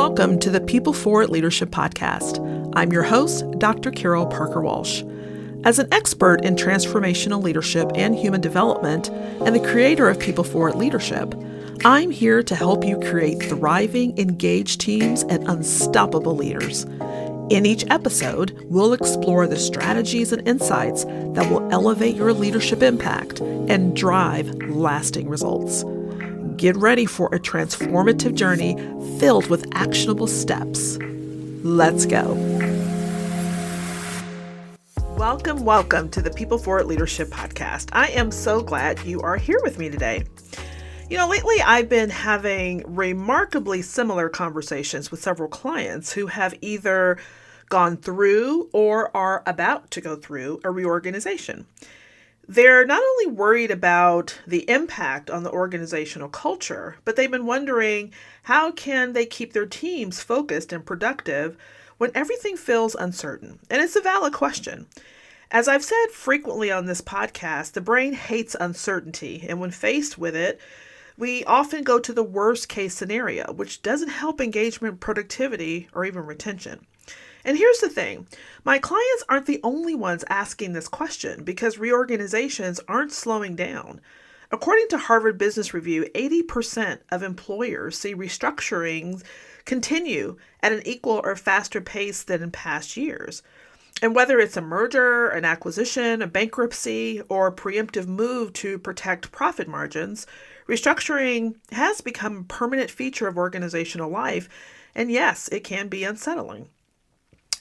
welcome to the People Forward Leadership Podcast. I'm your host, Dr. Carol Parker Walsh. As an expert in transformational leadership and human development, and the creator of People Forward Leadership, I'm here to help you create thriving, engaged teams and unstoppable leaders. In each episode, we'll explore the strategies and insights that will elevate your leadership impact and drive lasting results. Get ready for a transformative journey filled with actionable steps. Let's go. Welcome to the People Forward Leadership Podcast. I am so glad you are here with me today. Lately I've been having remarkably similar conversations with several clients who have either gone through or are about to go through a reorganization. They're not only worried about the impact on the organizational culture, but they've been wondering how can they keep their teams focused and productive when everything feels uncertain. And it's a valid question. As I've said frequently on this podcast, the brain hates uncertainty, and when faced with it, we often go to the worst case scenario, which doesn't help engagement, productivity, or even retention. And here's the thing, my clients aren't the only ones asking this question because reorganizations aren't slowing down. According to Harvard Business Review, 80% of employers see restructuring continue at an equal or faster pace than in past years. And whether it's a merger, an acquisition, a bankruptcy, or a preemptive move to protect profit margins, restructuring has become a permanent feature of organizational life. And yes, it can be unsettling.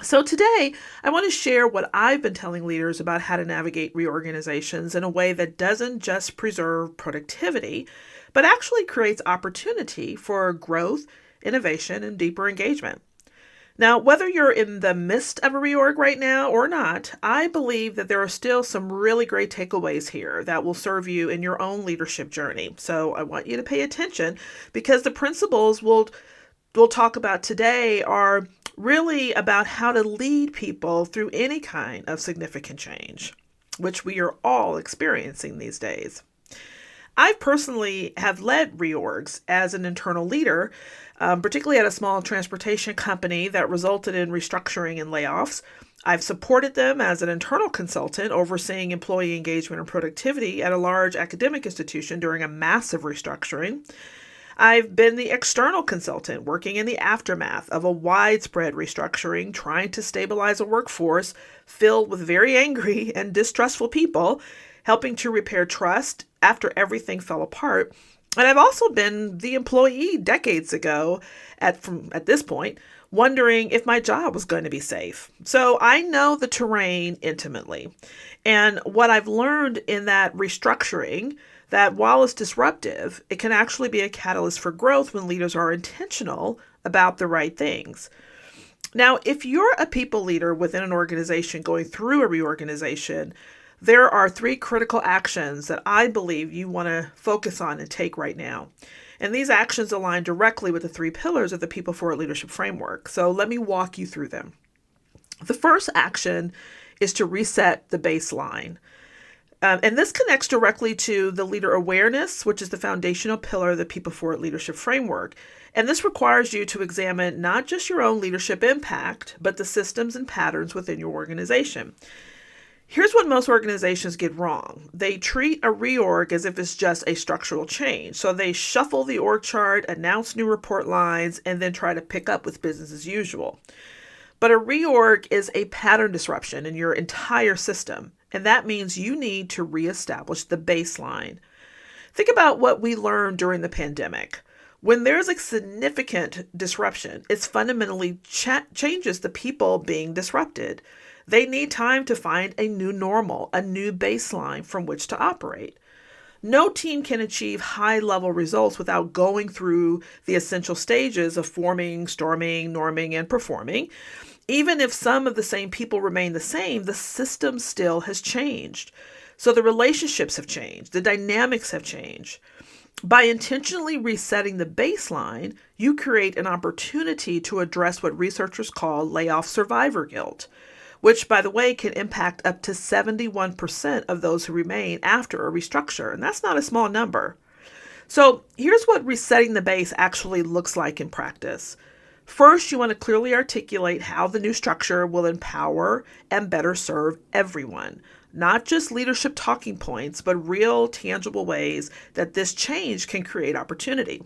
So today, I want to share what I've been telling leaders about how to navigate reorganizations in a way that doesn't just preserve productivity, but actually creates opportunity for growth, innovation, and deeper engagement. Now, whether you're in the midst of a reorg right now or not, I believe that there are still some really great takeaways here that will serve you in your own leadership journey. So I want you to pay attention because the principles we'll talk about today are really about how to lead people through any kind of significant change, which we are all experiencing these days. I personally have led reorgs as an internal leader, particularly at a small transportation company that resulted in restructuring and layoffs. I've supported them as an internal consultant overseeing employee engagement and productivity at a large academic institution during a massive restructuring. I've been the external consultant working in the aftermath of a widespread restructuring, trying to stabilize a workforce filled with very angry and distrustful people, helping to repair trust after everything fell apart. And I've also been the employee decades ago at this point, wondering if my job was going to be safe. So I know the terrain intimately. And what I've learned in that restructuring, that while it's disruptive, it can actually be a catalyst for growth when leaders are intentional about the right things. Now, if you're a people leader within an organization going through a reorganization, there are 3 critical actions that I believe you want to focus on and take right now. And these actions align directly with the 3 pillars of the People Forward Leadership Framework. So let me walk you through them. The first action is to reset the baseline. And this connects directly to the leader awareness, which is the foundational pillar of the People Forward Leadership Framework. And this requires you to examine not just your own leadership impact, but the systems and patterns within your organization. Here's what most organizations get wrong. They treat a reorg as if it's just a structural change. So they shuffle the org chart, announce new report lines, and then try to pick up with business as usual. But a reorg is a pattern disruption in your entire system. And that means you need to reestablish the baseline. Think about what we learned during the pandemic. When there's a significant disruption, it fundamentally changes the people being disrupted. They need time to find a new normal, a new baseline from which to operate. No team can achieve high-level results without going through the essential stages of forming, storming, norming, and performing. Even if some of the same people remain the same, the system still has changed. So the relationships have changed. The dynamics have changed. By intentionally resetting the baseline, you create an opportunity to address what researchers call layoff survivor guilt, which, by the way, can impact up to 71% of those who remain after a restructure. And that's not a small number. So here's what resetting the base actually looks like in practice. First, you want to clearly articulate how the new structure will empower and better serve everyone. Not just leadership talking points, but real tangible ways that this change can create opportunity.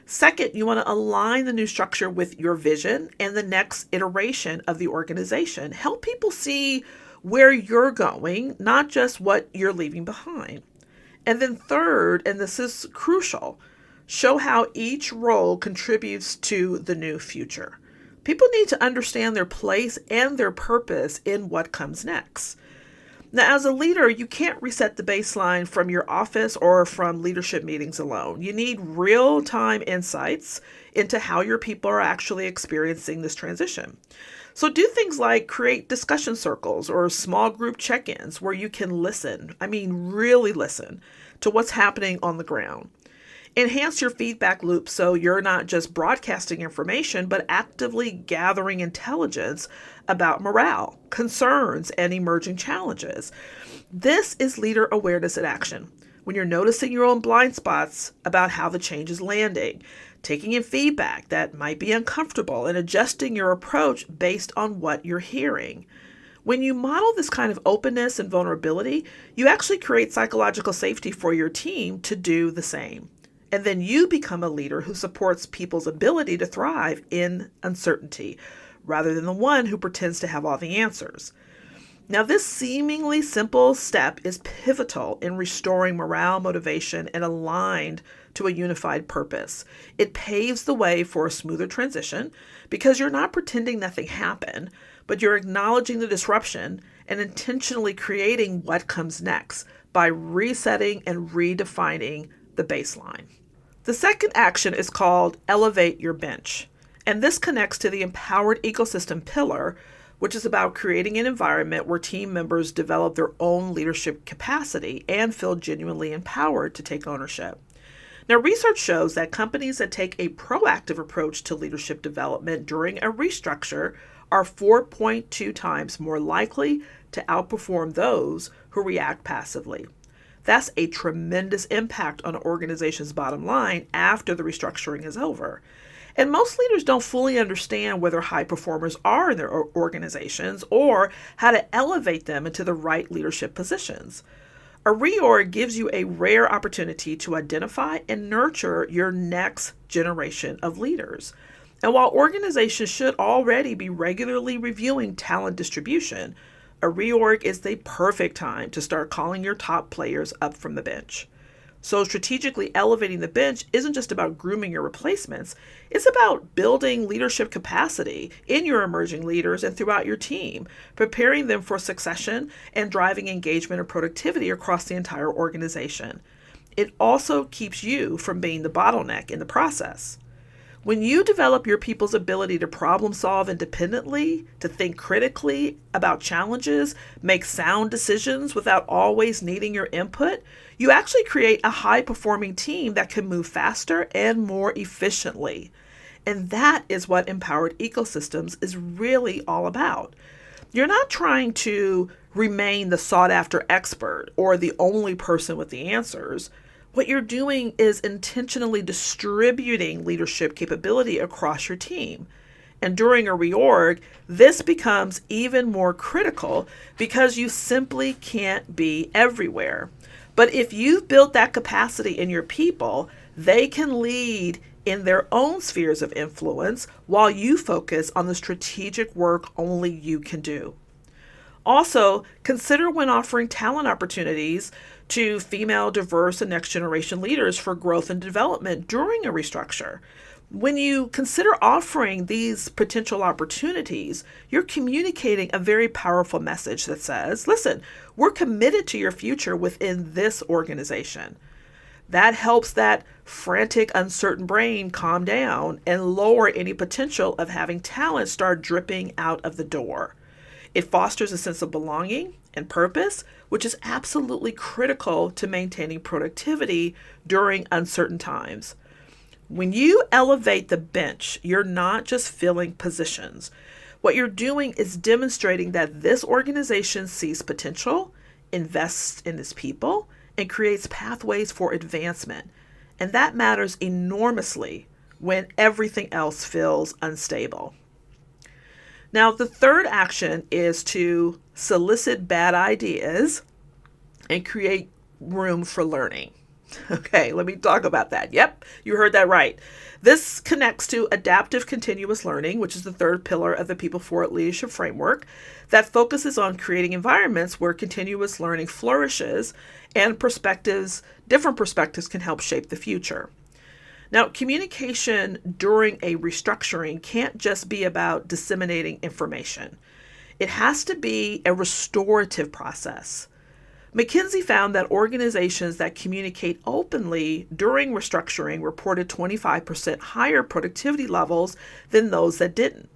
Second, you want to align the new structure with your vision and the next iteration of the organization. Help people see where you're going, not just what you're leaving behind. And then third, and this is crucial, show how each role contributes to the new future. People need to understand their place and their purpose in what comes next. Now, as a leader, you can't reset the baseline from your office or from leadership meetings alone. You need real-time insights into how your people are actually experiencing this transition. So do things like create discussion circles or small group check-ins where you can listen, really listen, to what's happening on the ground. Enhance your feedback loop so you're not just broadcasting information, but actively gathering intelligence about morale, concerns, and emerging challenges. This is leader awareness in action. When you're noticing your own blind spots about how the change is landing, taking in feedback that might be uncomfortable, and adjusting your approach based on what you're hearing. When you model this kind of openness and vulnerability, you actually create psychological safety for your team to do the same. And then you become a leader who supports people's ability to thrive in uncertainty, rather than the one who pretends to have all the answers. Now, this seemingly simple step is pivotal in restoring morale, motivation, and aligned to a unified purpose. It paves the way for a smoother transition because you're not pretending nothing happened, but you're acknowledging the disruption and intentionally creating what comes next by resetting and redefining the baseline. The second action is called Elevate Your Bench, and this connects to the empowered ecosystem pillar, which is about creating an environment where team members develop their own leadership capacity and feel genuinely empowered to take ownership. Now, research shows that companies that take a proactive approach to leadership development during a restructure are 4.2 times more likely to outperform those who react passively. That's a tremendous impact on an organization's bottom line after the restructuring is over. And most leaders don't fully understand whether high performers are in their organizations or how to elevate them into the right leadership positions. A reorg gives you a rare opportunity to identify and nurture your next generation of leaders. And while organizations should already be regularly reviewing talent distribution, a reorg is the perfect time to start calling your top players up from the bench. So strategically elevating the bench isn't just about grooming your replacements, it's about building leadership capacity in your emerging leaders and throughout your team, preparing them for succession and driving engagement and productivity across the entire organization. It also keeps you from being the bottleneck in the process. When you develop your people's ability to problem solve independently, to think critically about challenges, make sound decisions without always needing your input, you actually create a high-performing team that can move faster and more efficiently. And that is what empowered ecosystems is really all about. You're not trying to remain the sought-after expert or the only person with the answers. What you're doing is intentionally distributing leadership capability across your team. And during a reorg, this becomes even more critical because you simply can't be everywhere. But if you've built that capacity in your people, they can lead in their own spheres of influence while you focus on the strategic work only you can do. Also, consider when offering talent opportunities to female, diverse, and next generation leaders for growth and development during a restructure. When you consider offering these potential opportunities, you're communicating a very powerful message that says, listen, we're committed to your future within this organization. That helps that frantic, uncertain brain calm down and lower any potential of having talent start dripping out of the door. It fosters a sense of belonging and purpose, which is absolutely critical to maintaining productivity during uncertain times. When you elevate the bench, you're not just filling positions. What you're doing is demonstrating that this organization sees potential, invests in its people, and creates pathways for advancement. And that matters enormously when everything else feels unstable. Now, the third action is to solicit bad ideas and create room for learning. Okay, let me talk about that. Yep, you heard that right. This connects to adaptive continuous learning, which is the third pillar of the People for It leadership framework that focuses on creating environments where continuous learning flourishes and different perspectives can help shape the future. Now, communication during a restructuring can't just be about disseminating information. It has to be a restorative process. McKinsey found that organizations that communicate openly during restructuring reported 25% higher productivity levels than those that didn't.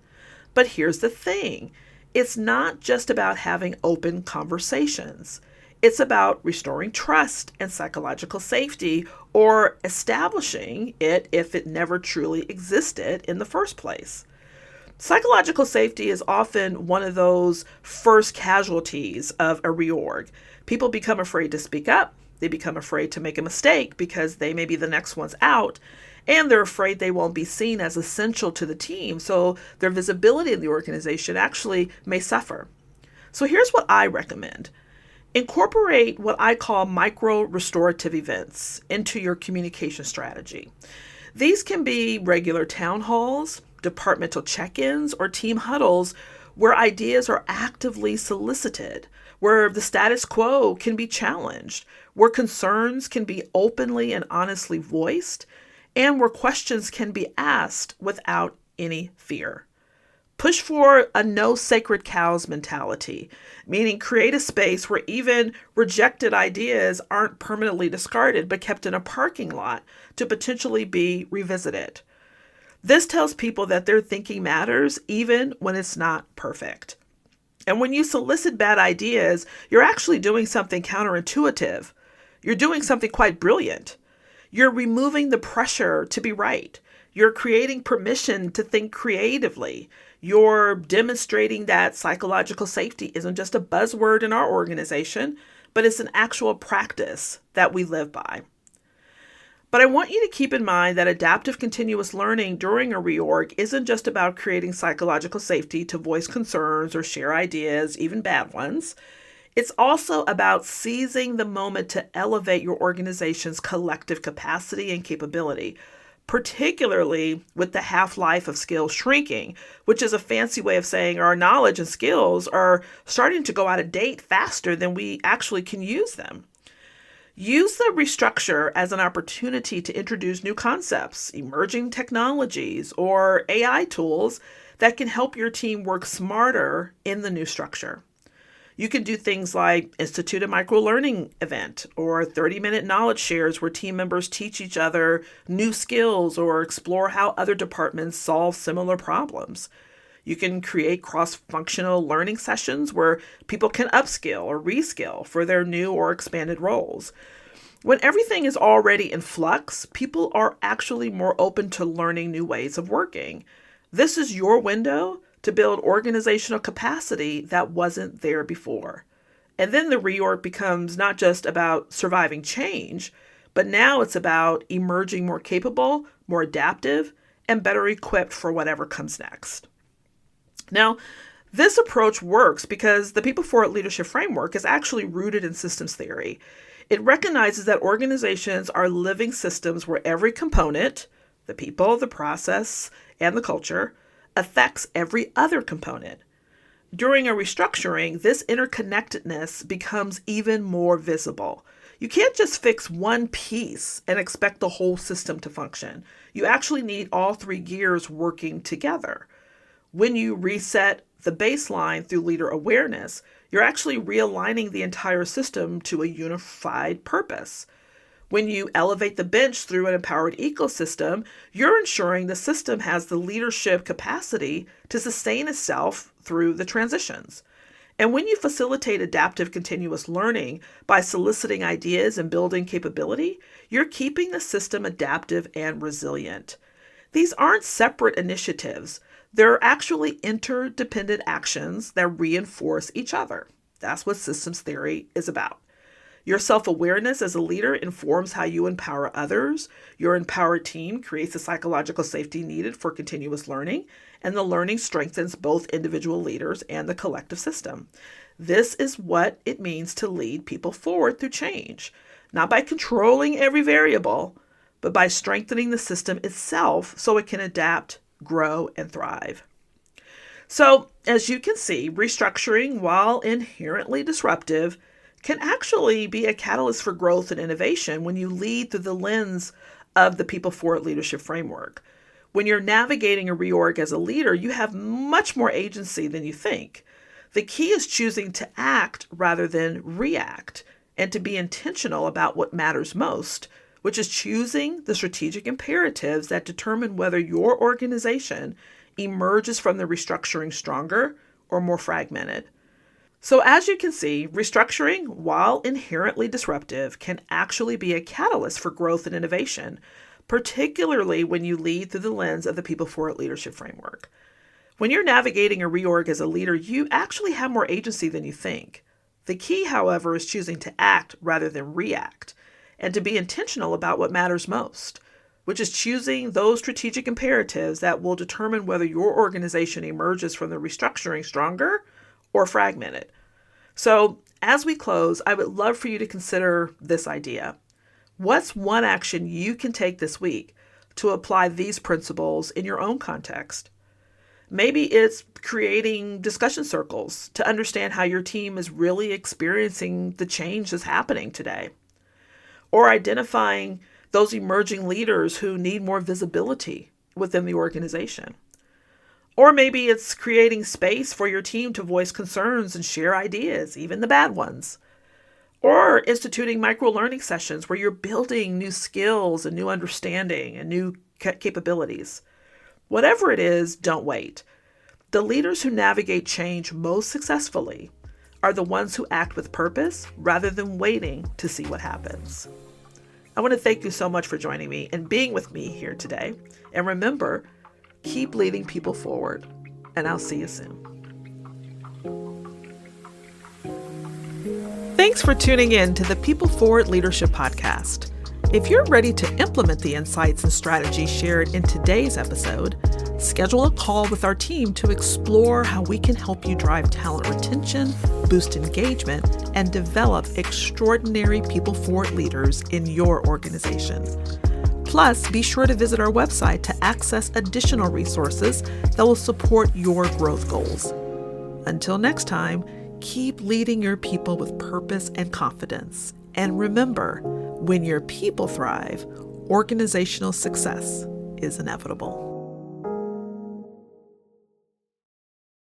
But here's the thing. It's not just about having open conversations. It's about restoring trust and psychological safety, or establishing it if it never truly existed in the first place. Psychological safety is often one of those first casualties of a reorg. People become afraid to speak up. They become afraid to make a mistake because they may be the next ones out, and they're afraid they won't be seen as essential to the team, so their visibility in the organization actually may suffer. So here's what I recommend. Incorporate what I call micro restorative events into your communication strategy. These can be regular town halls, departmental check-ins, or team huddles where ideas are actively solicited, where the status quo can be challenged, where concerns can be openly and honestly voiced, and where questions can be asked without any fear. Push for a no sacred cows mentality, meaning create a space where even rejected ideas aren't permanently discarded but kept in a parking lot to potentially be revisited. This tells people that their thinking matters even when it's not perfect. And when you solicit bad ideas, you're actually doing something counterintuitive. You're doing something quite brilliant. You're removing the pressure to be right. You're creating permission to think creatively. You're demonstrating that psychological safety isn't just a buzzword in our organization, but it's an actual practice that we live by. But I want you to keep in mind that adaptive continuous learning during a reorg isn't just about creating psychological safety to voice concerns or share ideas, even bad ones. It's also about seizing the moment to elevate your organization's collective capacity and capability, particularly with the half-life of skills shrinking, which is a fancy way of saying our knowledge and skills are starting to go out of date faster than we actually can use them. Use the restructure as an opportunity to introduce new concepts, emerging technologies, or AI tools that can help your team work smarter in the new structure. You can do things like institute a micro-learning event or 30-minute knowledge shares where team members teach each other new skills or explore how other departments solve similar problems. You can create cross-functional learning sessions where people can upskill or reskill for their new or expanded roles. When everything is already in flux, people are actually more open to learning new ways of working. This is your window to build organizational capacity that wasn't there before. And then the reorg becomes not just about surviving change, but now it's about emerging more capable, more adaptive, and better equipped for whatever comes next. Now, this approach works because the People for It leadership framework is actually rooted in systems theory. It recognizes that organizations are living systems where every component, the people, the process, and the culture, affects every other component. During a restructuring, this interconnectedness becomes even more visible. You can't just fix one piece and expect the whole system to function. You actually need all three gears working together. When you reset the baseline through leader awareness, you're actually realigning the entire system to a unified purpose. When you elevate the bench through an empowered ecosystem, you're ensuring the system has the leadership capacity to sustain itself through the transitions. And when you facilitate adaptive continuous learning by soliciting ideas and building capability, you're keeping the system adaptive and resilient. These aren't separate initiatives. They're actually interdependent actions that reinforce each other. That's what systems theory is about. Your self-awareness as a leader informs how you empower others. Your empowered team creates the psychological safety needed for continuous learning, and the learning strengthens both individual leaders and the collective system. This is what it means to lead people forward through change, not by controlling every variable, but by strengthening the system itself so it can adapt, grow, and thrive. So, as you can see, restructuring, while inherently disruptive, can actually be a catalyst for growth and innovation when you lead through the lens of the People Forward Leadership Framework. When you're navigating a reorg as a leader, you have much more agency than you think. The key is choosing to act rather than react, and to be intentional about what matters most, which is choosing the strategic imperatives that determine whether your organization emerges from the restructuring stronger or more fragmented. So as you can see, restructuring, while inherently disruptive, can actually be a catalyst for growth and innovation, particularly when you lead through the lens of the People Forward Leadership Framework. When you're navigating a reorg as a leader, you actually have more agency than you think. The key, however, is choosing to act rather than react, and to be intentional about what matters most, which is choosing those strategic imperatives that will determine whether your organization emerges from the restructuring stronger or fragmented. So, as we close, I would love for you to consider this idea. What's one action you can take this week to apply these principles in your own context? Maybe it's creating discussion circles to understand how your team is really experiencing the change that's happening today, or identifying those emerging leaders who need more visibility within the organization. Or maybe it's creating space for your team to voice concerns and share ideas, even the bad ones. Or instituting micro-learning sessions where you're building new skills and new understanding and new capabilities. Whatever it is, don't wait. The leaders who navigate change most successfully are the ones who act with purpose rather than waiting to see what happens. I want to thank you so much for joining me and being with me here today. And remember, keep leading people forward, and I'll see you soon. Thanks for tuning in to the People Forward Leadership Podcast. If you're ready to implement the insights and strategies shared in today's episode, schedule a call with our team to explore how we can help you drive talent retention, boost engagement, and develop extraordinary people forward leaders in your organization. Plus, be sure to visit our website to access additional resources that will support your growth goals. Until next time, keep leading your people with purpose and confidence. And remember, when your people thrive, organizational success is inevitable.